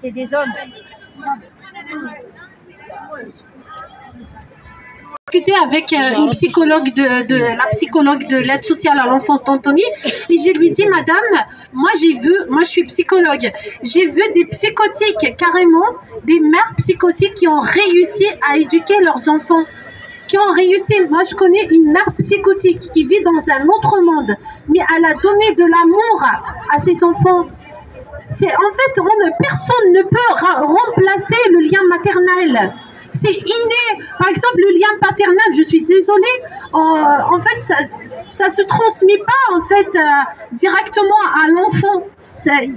C'est des hommes. Discuté avec une psychologue la psychologue de l'aide sociale à l'enfance d'Antony et je lui dis madame, moi je suis psychologue, j'ai vu des psychotiques, carrément des mères psychotiques qui ont réussi à éduquer leurs enfants, qui ont réussi. Moi je connais une mère psychotique qui vit dans un autre monde, mais elle a donné de l'amour à ses enfants. C'est en fait, personne ne peut remplacer le lien maternel. C'est inné. Par exemple, le lien paternel, je suis désolée, en fait, ça se transmet pas en fait directement à l'enfant. C'est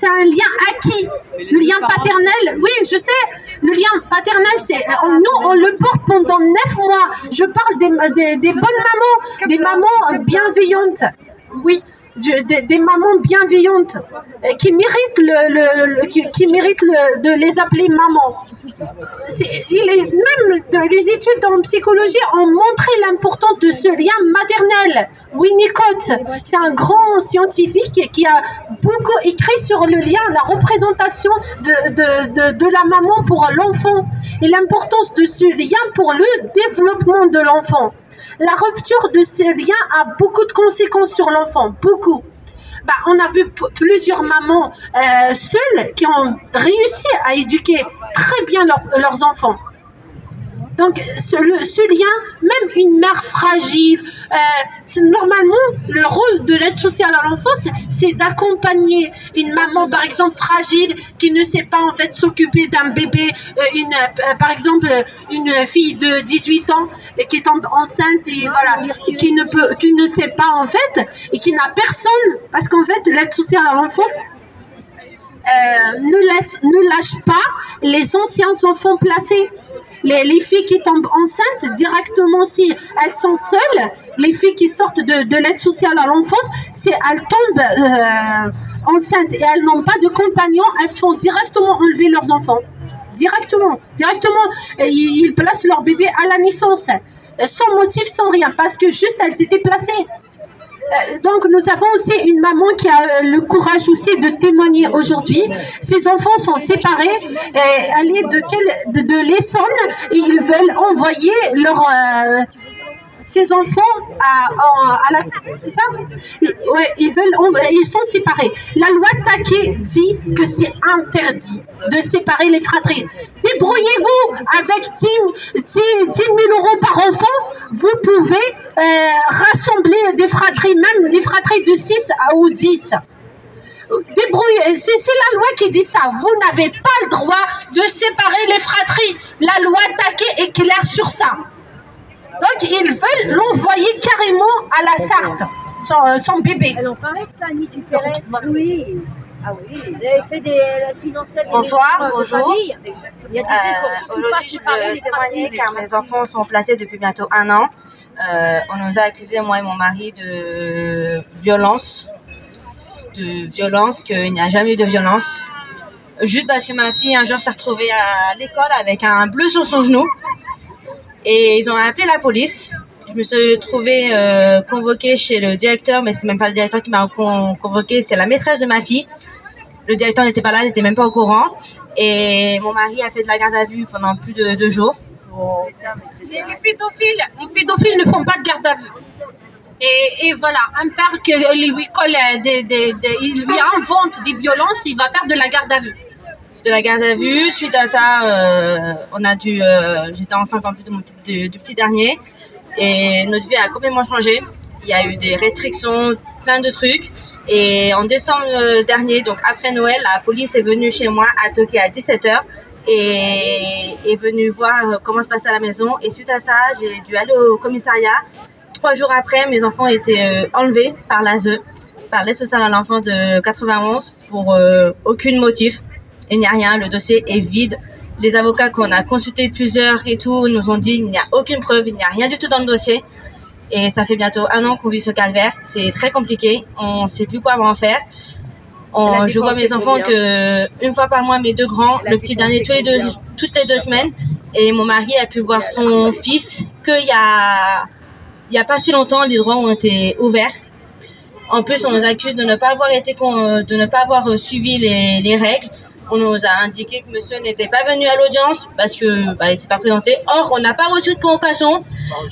un lien acquis. Le lien paternel, oui, je sais, le lien paternel, nous, on le porte pendant 9 mois. Je parle des bonnes mamans, des mamans bienveillantes. Oui. Des mamans bienveillantes qui méritent de les appeler maman. Même les études en psychologie ont montré l'importance de ce lien maternel. Winnicott, c'est un grand scientifique qui a beaucoup écrit sur le lien, la représentation de la maman pour l'enfant et l'importance de ce lien pour le développement de l'enfant. La rupture de ce lien a beaucoup de conséquences sur l'enfant, beaucoup. On a vu plusieurs mamans seules qui ont réussi à éduquer très bien leurs enfants. Donc, ce lien, même une mère fragile, normalement, le rôle de l'aide sociale à l'enfance, c'est d'accompagner une maman, par exemple, fragile, qui ne sait pas, en fait, s'occuper d'un bébé, par exemple, une fille de 18 ans qui tombe enceinte et voilà, qui ne sait pas, en fait, et qui n'a personne, parce qu'en fait, l'aide sociale à l'enfance, ne lâche pas les anciens enfants placés. Les filles qui tombent enceintes, directement, si elles sont seules, les filles qui sortent de l'aide sociale à l'enfance, si elles tombent enceintes et elles n'ont pas de compagnon, elles se font directement enlever leurs enfants. Directement, ils placent leur bébé à la naissance, sans motif, sans rien, parce que juste elles étaient placées. Donc nous avons aussi une maman qui a le courage aussi de témoigner aujourd'hui. Ses enfants sont séparés, elle est de l'Essonne et ils veulent envoyer ses enfants à la c'est ça? Ouais, ils sont séparés. La loi Taquet dit que c'est interdit de séparer les fratries. Débrouillez-vous avec 10 000 € par enfant, vous pouvez rassembler des fratries, même des fratries de 6 ou 10. Débrouillez, c'est la loi qui dit ça. Vous n'avez pas le droit de séparer les fratries. La loi Taquet est claire sur ça. Donc, ils veulent l'envoyer carrément à la Sarthe, son bébé. Elle en parlait de ça, Annie Dupéret. Oui. Ah oui. Elle finançait des Bonsoir, bonjour. Il y a des aujourd'hui, je veux témoigner car mes enfants sont placés depuis bientôt 1 an. On nous a accusé, moi et mon mari, de violence. Qu'il n'y a jamais eu de violence. Juste parce que ma fille, un jour, s'est retrouvée à l'école avec un bleu sur son genou. Et ils ont appelé la police. Je me suis trouvée convoquée chez le directeur, mais c'est même pas le directeur qui m'a convoquée, c'est la maîtresse de ma fille. Le directeur n'était pas là, n'était même pas au courant. Et mon mari a fait de la garde à vue pendant plus de 2 jours. Les pédophiles ne font pas de garde à vue. Et voilà, un père qui lui colle, il lui invente des violences, il va faire de la garde à vue. De la garde à vue. Suite à ça, j'étais enceinte en plus du petit dernier et notre vie a complètement changé. Il y a eu des restrictions, plein de trucs et en décembre dernier, donc après Noël, la police est venue chez moi à toquer à 17 h et est venue voir comment se passait à la maison et suite à ça, j'ai dû aller au commissariat. 3 jours après, mes enfants étaient enlevés par l'ASE, par l'aide sociale à l'enfance de 91 pour aucun motif. Il n'y a rien, le dossier est vide. Les avocats qu'on a consultés plusieurs et tout nous ont dit qu'il n'y a aucune preuve, il n'y a rien du tout dans le dossier. Et ça fait bientôt 1 an qu'on vit ce calvaire. C'est très compliqué, on ne sait plus quoi en faire. Je vois mes enfants une fois par mois, mes 2 grands, le petit dernier toutes les 2 semaines. Et mon mari a pu voir son fils qu'il y a pas si longtemps, les droits ont été ouverts. En plus, on nous accuse de ne pas avoir suivi les règles. On nous a indiqué que monsieur n'était pas venu à l'audience parce que il s'est pas présenté. Or, on n'a pas reçu de convocation.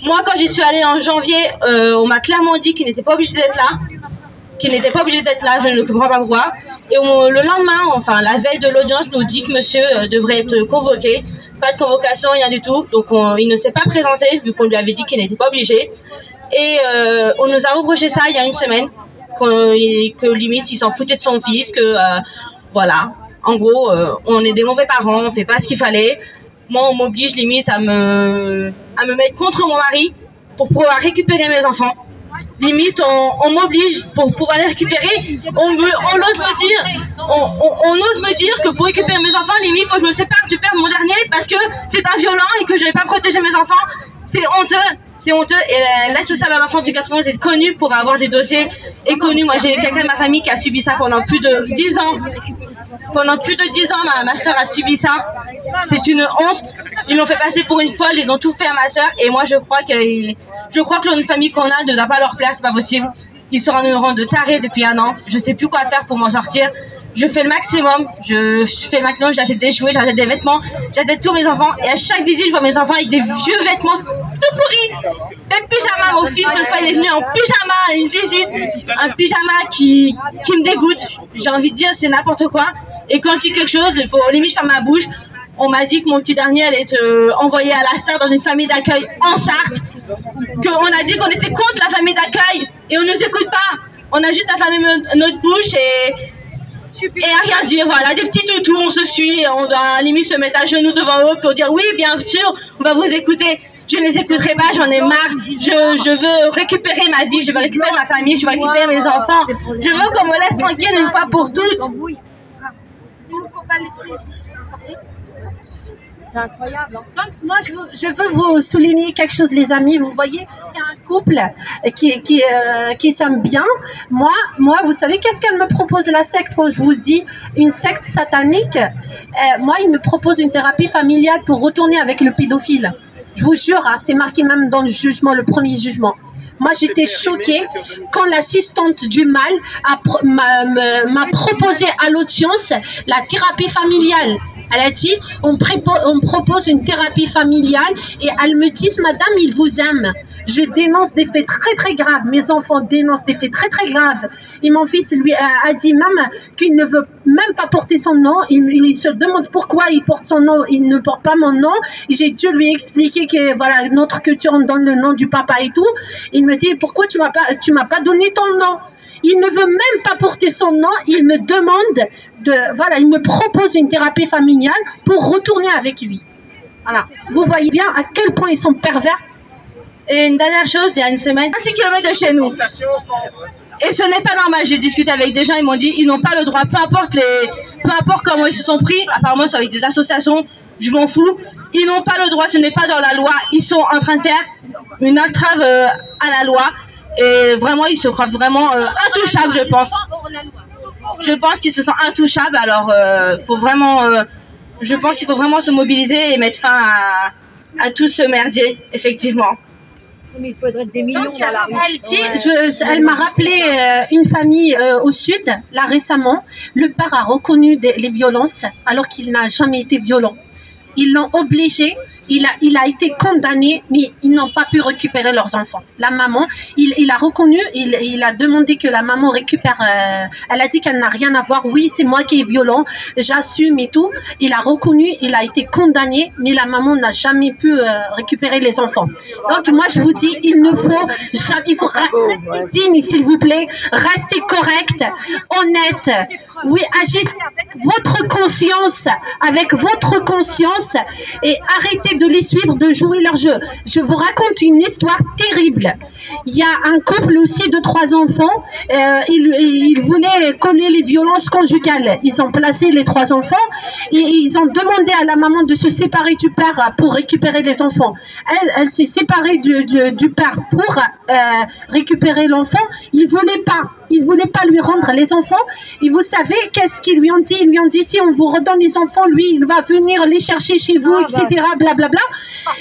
Moi, quand j'y suis allée en janvier, on m'a clairement dit qu'il n'était pas obligé d'être là. Je ne comprends pas pourquoi. Et le lendemain, enfin la veille de l'audience, nous dit que monsieur devrait être convoqué. Pas de convocation, rien du tout. Donc il ne s'est pas présenté vu qu'on lui avait dit qu'il n'était pas obligé. Et on nous a reproché ça il y a une semaine, que limite il s'en foutait de son fils, que voilà. En gros, on est des mauvais parents, on fait pas ce qu'il fallait. Moi, on m'oblige limite à me mettre contre mon mari pour pouvoir récupérer mes enfants. Limite, on m'oblige pour pouvoir les récupérer. On ose me dire que pour récupérer mes enfants, limite, il faut que je me sépare du père de mon dernier parce que c'est un violent et que je vais pas protéger mes enfants. C'est honteux. C'est honteux. Et l'aide sociale à l'enfant du 91 est connue pour avoir des dossiers. Est connue. Moi, j'ai quelqu'un de ma famille qui a subi ça pendant plus de 10 ans. Pendant plus de 10 ans, ma soeur a subi ça. C'est une honte. Ils l'ont fait passer pour une folle. Ils ont tout fait à ma soeur. Et moi, je crois que une famille qu'on a ne doit pas leur plaire. C'est pas possible. Ils se rendent de tarés depuis 1 an. Je sais plus quoi faire pour m'en sortir. Je fais le maximum, j'achète des jouets, j'achète des vêtements, j'achète tous mes enfants. Et à chaque visite, je vois mes enfants avec des vieux vêtements tout pourris. Des pyjamas, mon fils, le fois, il est venu en pyjama à une visite. Un pyjama qui me dégoûte. J'ai envie de dire, c'est n'importe quoi. Et quand je dis quelque chose, il faut limite faire ma bouche. On m'a dit que mon petit dernier allait être envoyé à la Sarthe dans une famille d'accueil en Sarthe. Qu'on a dit qu'on était contre la famille d'accueil. Et on ne nous écoute pas. On a juste à fermer notre bouche et à rien dire, voilà, des petits toutous, on se suit, on doit à la limite se mettre à genoux devant eux pour dire oui, bien sûr, on va vous écouter. Je ne les écouterai pas, j'en ai marre. Je veux récupérer ma vie, je veux récupérer ma famille, je veux récupérer mes enfants. Je veux qu'on me laisse tranquille une fois pour toutes. C'est incroyable. Donc, moi, je veux vous souligner quelque chose, les amis. Vous voyez, c'est un couple qui s'aime bien. Moi, vous savez, qu'est-ce qu'elle me propose, la secte, quand je vous dis une secte satanique? Moi, il me propose une thérapie familiale pour retourner avec le pédophile. Je vous jure, hein, c'est marqué même dans le jugement, le premier jugement. Moi, j'étais choquée quand l'assistante du mal m'a proposé à l'audience la thérapie familiale. Elle a dit, on propose une thérapie familiale et elle me dit, madame, il vous aime. Je dénonce des faits très très graves. Mes enfants dénoncent des faits très très graves. Et mon fils lui a dit même qu'il ne veut même pas porter son nom. Il se demande pourquoi il porte son nom. Il ne porte pas mon nom. J'ai dû lui expliquer que voilà, notre culture, on donne le nom du papa et tout. Il me dit, pourquoi tu m'as pas donné ton nom? Il ne veut même pas porter son nom. Il me demande il me propose une thérapie familiale pour retourner avec lui. Voilà. Vous voyez bien à quel point ils sont pervers. Et une dernière chose, il y a une semaine, 6 km de chez nous. Et ce n'est pas normal. J'ai discuté avec des gens, ils m'ont dit, ils n'ont pas le droit, peu importe comment ils se sont pris, apparemment c'est avec des associations, je m'en fous. Ils n'ont pas le droit, ce n'est pas dans la loi. Ils sont en train de faire une entrave à la loi. Et vraiment, ils se croient vraiment intouchables, je pense. Je pense qu'ils se sentent intouchables. Alors, je pense qu'il faut vraiment se mobiliser et mettre fin à tout ce merdier, effectivement. Mais il faudrait des millions dans la rue. Elle dit, elle m'a rappelé une famille au sud, là récemment. Le père a reconnu les violences alors qu'il n'a jamais été violent. Ils l'ont obligé. Il a été condamné, mais ils n'ont pas pu récupérer leurs enfants. La maman, il a reconnu, il a demandé que la maman récupère. Elle a dit qu'elle n'a rien à voir. Oui, c'est moi qui est violent, j'assume et tout. Il a reconnu, il a été condamné, mais la maman n'a jamais pu récupérer les enfants. Donc moi, je vous dis, il faut rester digne, s'il vous plaît, rester correct, honnête. Oui, agissez avec votre conscience, et arrêtez de les suivre, de jouer leur jeu. Je vous raconte une histoire terrible. Il y a un couple aussi de 3 enfants. Ils voulaient coller les violences conjugales. Ils ont placé les 3 enfants et ils ont demandé à la maman de se séparer du père pour récupérer les enfants. Elle s'est séparée du père pour récupérer l'enfant. Ils ne voulaient pas. Ils ne voulaient pas lui rendre les enfants. Et vous savez qu'est-ce qu'ils lui ont dit? Ils lui ont dit, si on vous redonne les enfants, lui, il va venir les chercher chez vous, etc. Blablabla.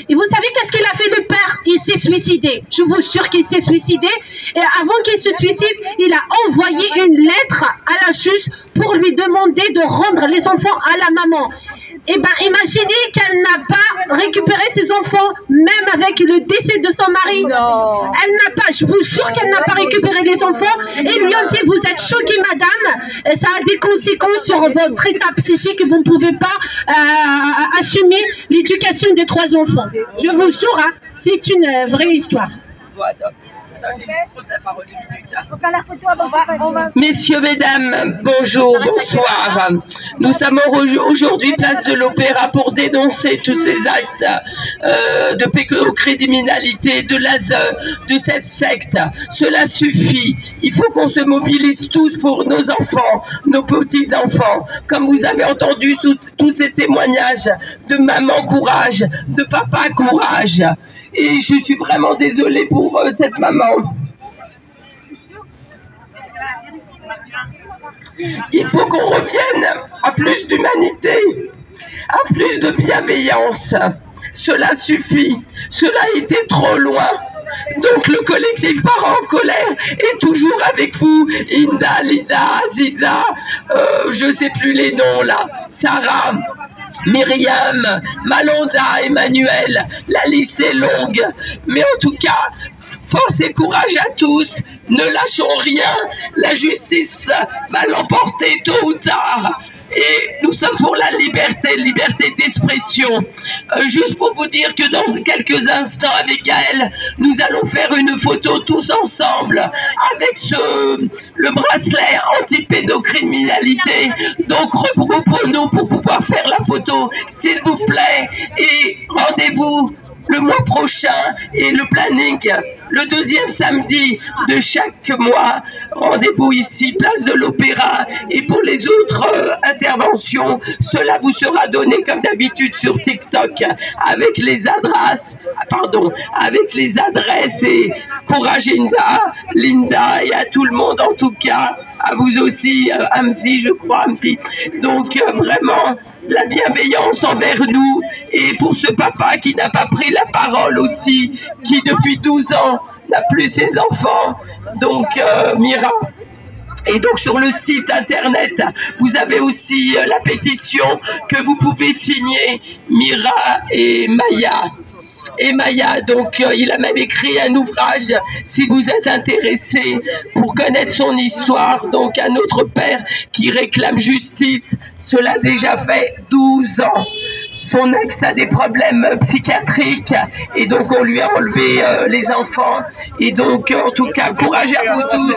Et vous savez qu'est-ce qu'il a fait le père? Il s'est suicidé. Je vous jure qu'il s'est suicidé. Et avant qu'il se suicide, il a envoyé une lettre à la juge pour lui demander de rendre les enfants à la maman. Eh bien, imaginez qu'elle n'a pas récupéré ses enfants, même avec le décès de son mari. Non. Elle n'a pas, je vous jure qu'elle n'a pas récupéré les enfants. Et ils lui ont dit, vous êtes choquée, madame. Et ça a des conséquences sur votre état psychique. Vous ne pouvez pas assumer l'éducation des 3 enfants. Je vous jure, hein, c'est une vraie histoire. Messieurs, mesdames, bonjour, bonsoir. Nous sommes aujourd'hui place de l'Opéra pour dénoncer tous ces actes de pédocriminalité, de l'ASE, de cette secte. Cela suffit. Il faut qu'on se mobilise tous pour nos enfants, nos petits-enfants. Comme vous avez entendu tous ces témoignages de maman courage, de papa courage. Et je suis vraiment désolée pour cette maman. Il faut qu'on revienne à plus d'humanité, à plus de bienveillance. Cela suffit. Cela a été trop loin. Donc le collectif Parents en colère est toujours avec vous. Inda, Lida, Aziza, je ne sais plus les noms là, Sarah, Myriam, Malonda, Emmanuel, la liste est longue. Mais en tout cas, force et courage à tous, ne lâchons rien, la justice va l'emporter tôt ou tard. Et nous sommes pour la liberté d'expression. Juste pour vous dire que dans quelques instants avec Gaël, nous allons faire une photo tous ensemble avec le bracelet anti-pédocriminalité. Donc regroupons-nous pour pouvoir faire la photo, s'il vous plaît. Et rendez-vous le mois prochain et le planning, le 2e samedi de chaque mois, rendez-vous ici, place de l'Opéra. Et pour les autres interventions, cela vous sera donné comme d'habitude sur TikTok avec les adresses, et courage Linda et à tout le monde en tout cas, à vous aussi, Amzi, je crois, Amzi. Donc vraiment, la bienveillance envers nous et pour ce papa qui n'a pas pris la parole aussi, qui depuis 12 ans n'a plus ses enfants, donc Mira. Et donc sur le site internet, vous avez aussi la pétition que vous pouvez signer, Mira et Maya. Et Maya, donc il a même écrit un ouvrage, si vous êtes intéressé, pour connaître son histoire, donc un autre père qui réclame justice. Cela a déjà fait 12 ans. Son ex a des problèmes psychiatriques et donc on lui a enlevé les enfants. Et donc en tout cas, courage à vous tous.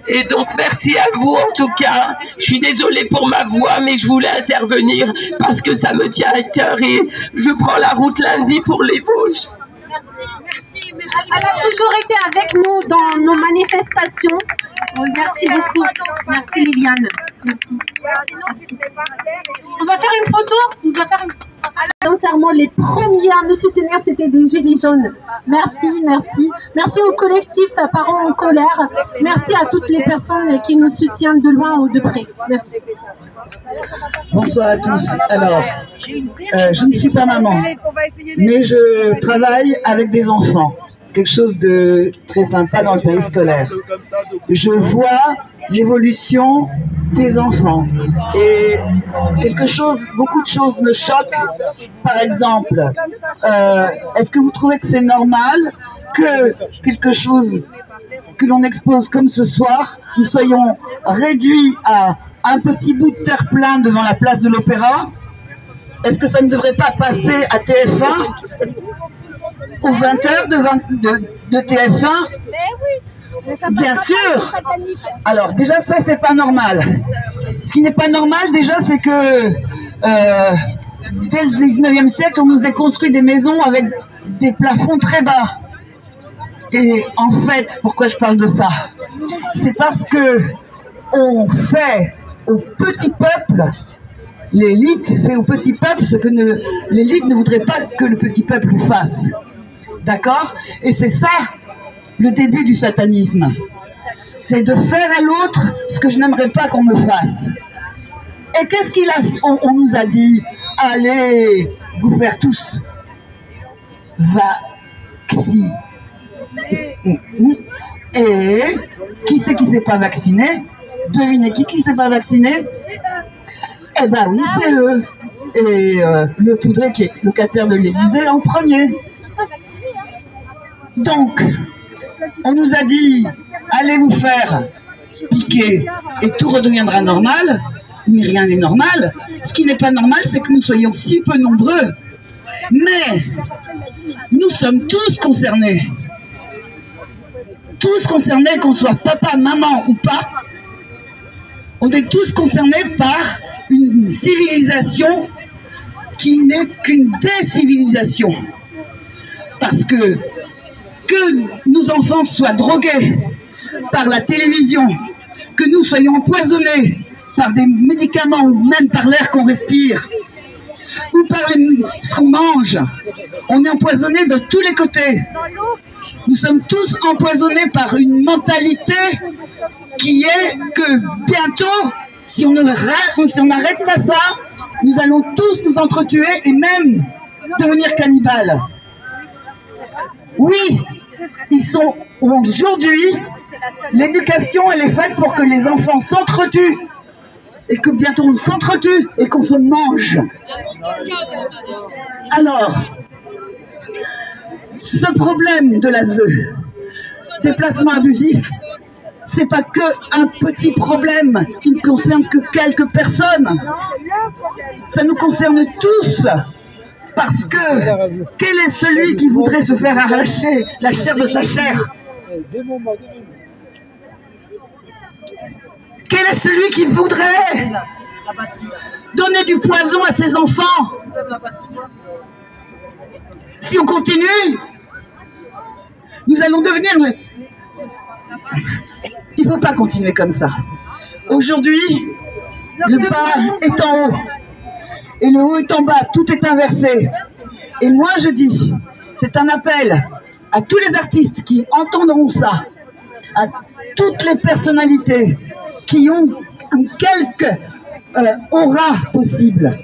Et donc merci à vous en tout cas. Je suis désolée pour ma voix, mais je voulais intervenir parce que ça me tient à cœur et je prends la route lundi pour les Vosges. Merci. Elle a toujours été avec nous dans nos manifestations. Merci beaucoup. Merci Liliane. Merci. On va faire une photo. Sincèrement, les premiers à me soutenir, c'était des Gilets jaunes. Merci. Merci au collectif Parents en colère. Merci à toutes les personnes qui nous soutiennent de loin ou de près. Merci. Bonsoir à tous. Alors, je ne suis pas maman, mais je travaille avec des enfants. Quelque chose de très sympa dans le périscolaire. Je vois l'évolution des enfants et beaucoup de choses me choquent. Par exemple, est-ce que vous trouvez que c'est normal que quelque chose que l'on expose comme ce soir, nous soyons réduits à un petit bout de terre-plein devant la place de l'Opéra? Est-ce que ça ne devrait pas passer à TF1 aux 20h de TF1? Bien sûr. Alors déjà ça c'est pas normal. Ce qui n'est pas normal déjà c'est que dès le 19e siècle on nous a construit des maisons avec des plafonds très bas. Et en fait pourquoi je parle de ça? C'est parce que on fait au petit peuple, l'élite fait au petit peuple ce que l'élite ne voudrait pas que le petit peuple lui fasse. D'accord? Et c'est ça le début du satanisme. c'est de faire à l'autre ce que je n'aimerais pas qu'on me fasse. Et qu'est-ce qu'il a fait? On nous a dit, allez vous faire tous vacciner. Et qui c'est qui s'est pas vacciné? Devinez qui s'est pas vacciné? Eh ben oui, c'est eux. Et le poudré qui est locataire de l'Élysée en premier. Donc, on nous a dit, allez vous faire piquer et tout redeviendra normal, mais rien n'est normal. Ce qui n'est pas normal, c'est que nous soyons si peu nombreux. Mais nous sommes tous concernés. Tous concernés, qu'on soit papa, maman ou pas. On est tous concernés par une civilisation qui n'est qu'une décivilisation. Parce que nos enfants soient drogués par la télévision, que nous soyons empoisonnés par des médicaments ou même par l'air qu'on respire, ou par ce qu'on mange, on est empoisonnés de tous les côtés. Nous sommes tous empoisonnés par une mentalité qui est que bientôt, si on n'arrête pas ça, nous allons tous nous entretuer et même devenir cannibales. Oui, aujourd'hui, l'éducation elle est faite pour que les enfants s'entretuent et que bientôt on s'entretue et qu'on se mange. Alors, ce problème de l'ASE, des placements abusifs, c'est pas que un petit problème qui ne concerne que quelques personnes. Ça nous concerne tous. Parce que quel est celui qui voudrait se faire arracher la chair de sa chair? Quel est celui qui voudrait donner du poison à ses enfants? Si on continue, nous allons devenir... Il ne faut pas continuer comme ça. Aujourd'hui, le bas est en haut. Et le haut est en bas, tout est inversé. Et moi je dis, c'est un appel à tous les artistes qui entendront ça, à toutes les personnalités qui ont quelque aura possible.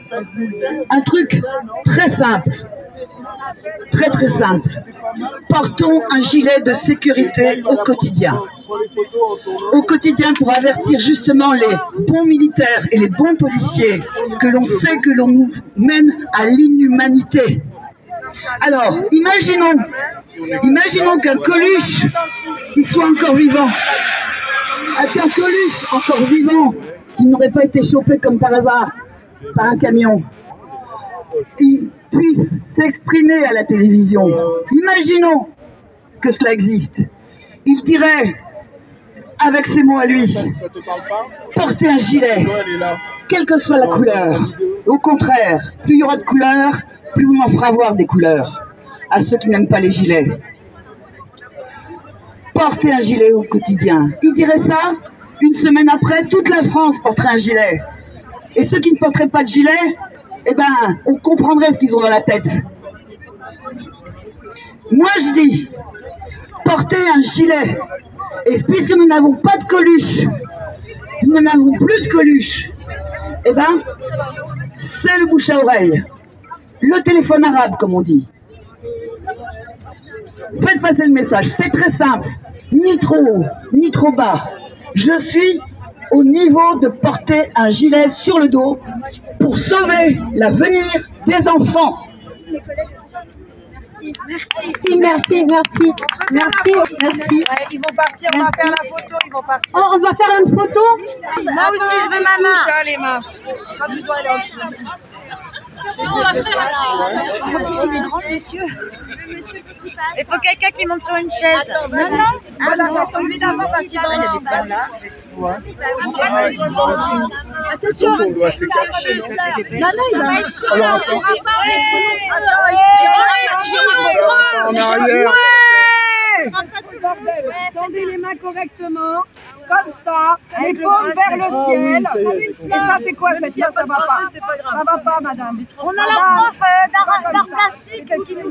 Un truc très simple, très très simple. Portons un gilet de sécurité au quotidien. Au quotidien pour avertir justement les bons militaires et les bons policiers que l'on sait que l'on nous mène à l'inhumanité. Alors, imaginons qu'un Coluche, il soit encore vivant. Qu'un Coluche encore vivant, qui n'aurait pas été chopé comme par hasard par un camion, qui puisse s'exprimer à la télévision. Imaginons que cela existe. Il dirait, avec ses mots à lui, portez un gilet, quelle que soit la couleur. Au contraire, plus il y aura de couleurs, plus on en fera voir des couleurs à ceux qui n'aiment pas les gilets. Portez un gilet au quotidien. Il dirait ça, une semaine après, toute la France porterait un gilet. Et ceux qui ne porteraient pas de gilet, eh ben, on comprendrait ce qu'ils ont dans la tête. Moi, je dis, portez un gilet. Et puisque nous n'avons pas de Coluche, nous n'avons plus de Coluche, eh ben, c'est le bouche à oreille. Le téléphone arabe, comme on dit. Faites passer le message, c'est très simple. Ni trop haut, ni trop bas. Je suis au niveau de porter un gilet sur le dos pour sauver l'avenir des enfants. Merci. Ils vont partir, on va faire la photo, ils vont partir. Oh, on va faire une photo. Moi aussi, je veux ma main. Les mains. Quand tu dois aller en dessous. En plus, il est grand, monsieur. Il faut quelqu'un qui monte sur une chaise. Attendez d'abord parce qu'il va y a des là. Attention. On doit se cacher. Non, il va être chaud. Alors, en arrière. Tendez les mains correctement, comme ça, les paumes vers le ciel. Et ça, c'est quoi cette main? Ça va pas. Ça va pas, madame. On a la prof d'art plastique qui nous